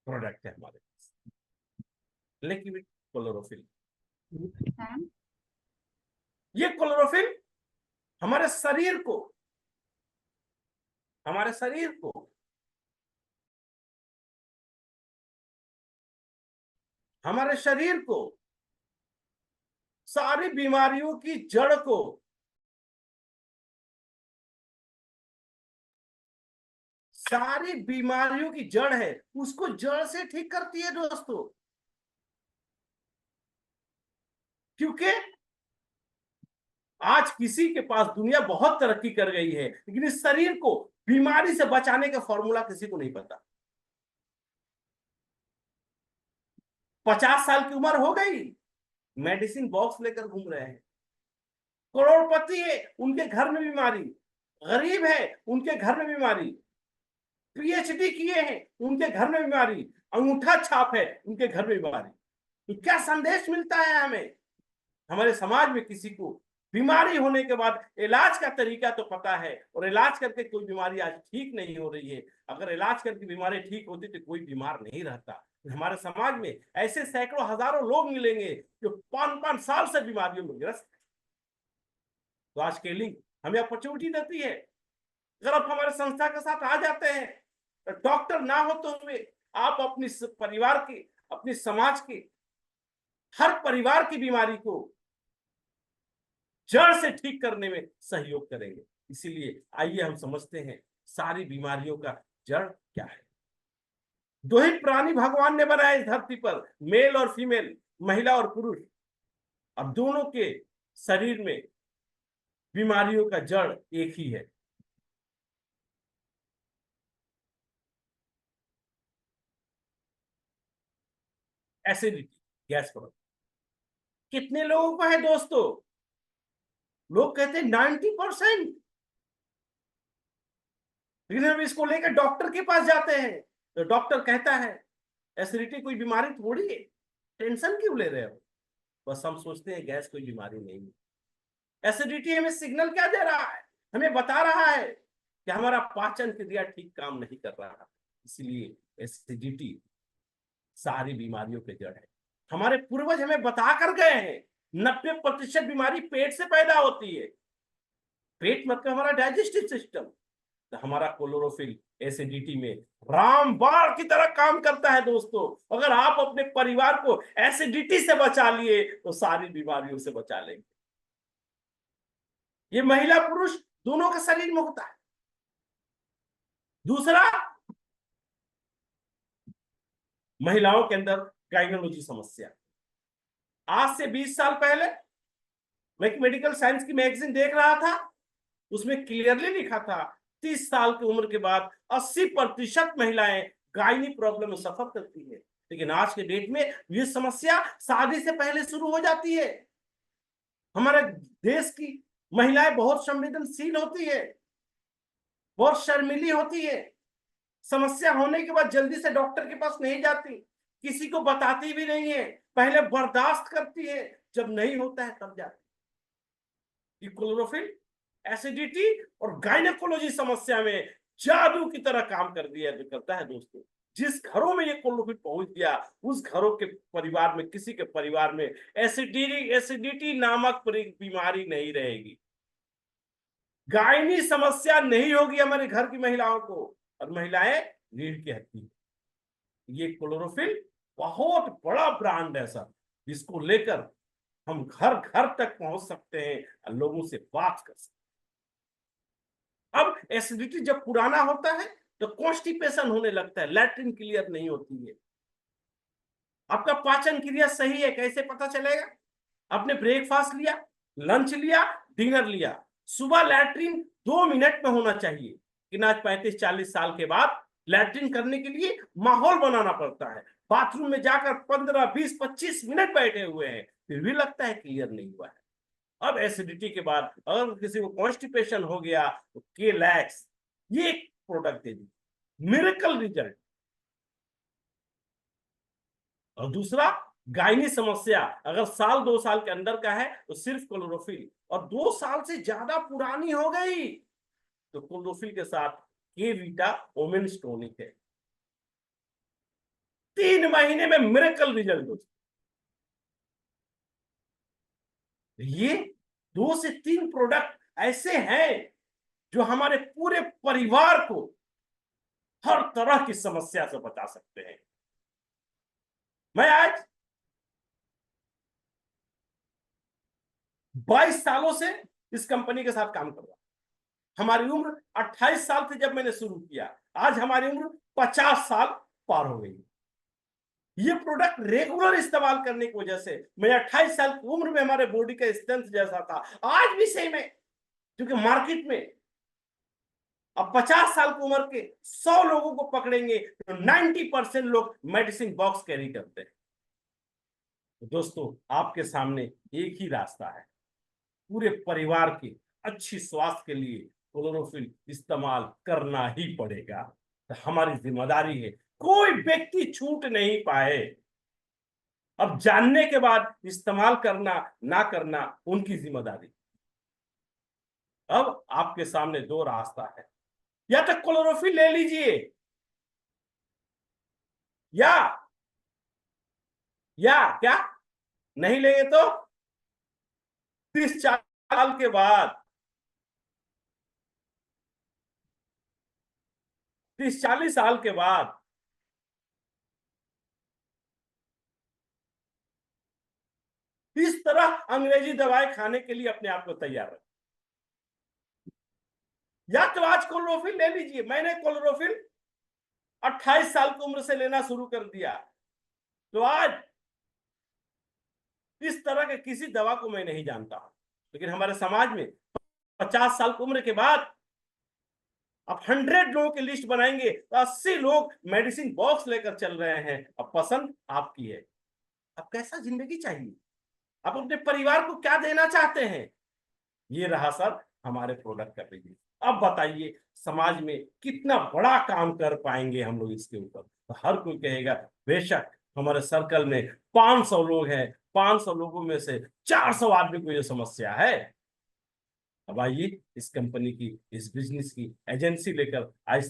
Product है हमारे पास, liquid chlorophyll. ये क्लोरोफिल हमारे शरीर को हमारे शरीर को हमारे शरीर को सारी बीमारियों की जड़ को सारी बीमारियों की जड़ है, उसको जड़ से ठीक करती है दोस्तों। क्योंकि आज किसी के पास दुनिया बहुत तरक्की कर गई है, लेकिन इस शरीर को बीमारी से बचाने का फॉर्मूला किसी को नहीं पता। 50 साल की उम्र हो गई, मेडिसिन बॉक्स लेकर घूम रहे हैं। करोड़पति है, उनके घर में बीमारी। गरीब है, उनके घर में बीमारी। पीएचडी किए हैं, उनके घर में बीमारी। अंगूठा छाप है, उनके घर में बीमारी। तो क्या संदेश मिलता है हमें? हमारे समाज में किसी को बीमारी होने के बाद इलाज का तरीका तो पता है, और इलाज करके कोई बीमारी आज ठीक नहीं हो रही है। अगर इलाज करके बीमारी ठीक होती तो कोई बीमार नहीं रहता। हमारे समाज में ऐसे सैकड़ों हजारों लोग मिलेंगे जो 5-5 साल से बीमारियों में ग्रस्त। तो आज के लिंक हमें अपॉर्चुनिटी देती है। अगर आप हमारे संस्था के साथ आ जाते हैं तो डॉक्टर ना हो तो हुए, आप अपनी परिवार की, अपनी समाज की, हर परिवार की बीमारी को जड़ से ठीक करने में सहयोग करेंगे। इसीलिए आइए हम समझते हैं सारी बीमारियों का जड़ क्या है। दो ही प्राणी भगवान ने बनाए इस धरती पर, मेल और फीमेल, महिला और पुरुष। अब दोनों के शरीर में बीमारियों का जड़ एक ही है। Acidity, gas problem. कितने लोगों को है दोस्तों? लोग कहते हैं 90%। लेकिन हम इसको लेकर डॉक्टर के पास जाते हैं तो डॉक्टर कहता है एसिडिटी कोई बीमारी थोड़ी है, टेंशन क्यों ले रहे हो? बस हम सोचते हैं गैस कोई बीमारी नहीं है। एसिडिटी हमें सिग्नल क्या दे रहा है? हमें बता रहा है कि हमारा पाचन क्रिया ठीक काम नहीं कर रहा। इसलिए एसिडिटी सारी बीमारियों के जड़ है। हमारे पूर्वज हमें बता कर गए हैं 90% बीमारी पेट से पैदा होती है। पेट मतलब हमारा डाइजेस्टिव सिस्टम। तो हमारा क्लोरोफिल एसिडिटी में रामबाण की तरह काम करता है दोस्तों। अगर आप अपने परिवार को एसिडिटी से बचा लिए तो सारी बीमारियों से बचा लेंगे। ये महिला पुरुष दोनों के शरीर में होता है। दूसरा, महिलाओं के अंदर गाइनोलॉजी समस्या। आज से 20 साल पहले मैं मेडिकल साइंस की मैगजीन देख रहा था, उसमें क्लियरली लिखा था 30 साल की उम्र के बाद 80% महिलाएं गायनी प्रॉब्लम में सफर करती है। लेकिन आज के डेट में ये समस्या शादी से पहले शुरू हो जाती है। हमारे देश की महिलाएं बहुत संवेदनशील होती है, बहुत शर्मीली होती है। समस्या होने के बाद जल्दी से डॉक्टर के पास नहीं जाती, किसी को बताती भी नहीं है, पहले बर्दाश्त करती है, जब नहीं होता है तब जाती। ये क्लोरोफिल एसिडिटी और गायनेकोलॉजी समस्या में जादू की तरह काम कर दिया करता है दोस्तों। जिस घरों में ये क्लोरोफिल पहुंच गया, उस घरों के परिवार में, किसी के परिवार में एसिडिटी नामक बीमारी नहीं रहेगी। गायनी समस्या नहीं होगी हमारे घर की महिलाओं को, और महिलाएं रीढ़ की हड्डी। ये क्लोरोफिल बहुत बड़ा ब्रांड है सर, जिसको लेकर हम घर घर तक पहुंच सकते हैं और लोगों से बात कर सकते हैं। अब एसिडिटी जब पुराना होता है तो कॉन्स्टिपेशन होने लगता है, लैट्रिन क्लियर नहीं होती है। आपका पाचन क्रिया सही है कैसे पता चलेगा? आपने ब्रेकफास्ट लिया, लंच लिया, डिनर लिया, सुबह लैट्रिन 2 मिनट में होना चाहिए। लेकिन आज 35-40 साल के बाद लैट्रिन करने के लिए माहौल बनाना पड़ता है। बाथरूम में जाकर 15-20-25 मिनट बैठे हुए हैं, फिर भी लगता है क्लियर नहीं हुआ है। अब एसिडिटी के बाद अगर किसी को कॉन्स्टिपेशन हो गया तो केलैक्स ये एक प्रोडक्ट दे दी, मिरेकल रिजल्ट। और दूसरा, गायनी समस्या अगर 1-2 साल के अंदर का है तो सिर्फ क्लोरोफिल, और 2 साल से ज्यादा पुरानी हो गई तो क्लोरोफिल के साथ के वीटा ओमेन टॉनिक है। 3 महीने में मिरेकल रिजल्ट हो। ये 2 से 3 प्रोडक्ट ऐसे हैं जो हमारे पूरे परिवार को हर तरह की समस्या से बचा सकते हैं। मैं आज 22 सालों से इस कंपनी के साथ काम कर रहा हूं। हमारी उम्र 28 साल थी जब मैंने शुरू किया, आज हमारी उम्र 50 साल पार हो गई। ये प्रोडक्ट रेगुलर इस्तेमाल करने की वजह से मैं 28 साल की उम्र में हमारे बॉडी का स्ट्रेंथ जैसा था, आज भी सेम है। क्योंकि मार्केट में अब 50 साल की उम्र के 100 लोगों को पकड़ेंगे तो 90% लोग मेडिसिन बॉक्स कैरी करते हैं। तो दोस्तों, आपके सामने एक ही रास्ता है, पूरे परिवार के अच्छी स्वास्थ्य के लिए क्लोरोफिल इस्तेमाल करना ही पड़ेगा। तो हमारी जिम्मेदारी है, कोई व्यक्ति छूट नहीं पाए। अब जानने के बाद इस्तेमाल करना ना करना उनकी जिम्मेदारी। अब आपके सामने 2 रास्ता है, या तो क्लोरोफिल ले लीजिए, या क्या नहीं लेंगे तो 30-40 साल के बाद 30-40 साल के बाद इस तरह अंग्रेजी दवाएं खाने के लिए अपने आप को तैयार रखें। या तो आज क्लोरोफिल ले लीजिए। मैंने क्लोरोफिल 28 साल की उम्र से लेना शुरू कर दिया, तो आज इस तरह के किसी दवा को मैं नहीं जानता। लेकिन हमारे समाज में 50 साल की उम्र के बाद अब 100 लोगों की लिस्ट बनाएंगे तो 80 लोग मेडिसिन बॉक्स लेकर चल रहे हैं। अब पसंद आपकी है, अब कैसा जिंदगी चाहिए, आप अपने परिवार को क्या देना चाहते हैं। ये रहा सर हमारे प्रोडक्ट का रिव्यू। अब बताइए समाज में कितना बड़ा काम कर पाएंगे हम लोग इसके ऊपर। तो हर कोई कहेगा बेशक हमारे सर्कल में 500 लोग हैं, 500 लोगों में से 400 आदमी को ये समस्या है। अब आइए इस कंपनी की, इस बिजनेस की एजेंसी लेकर आज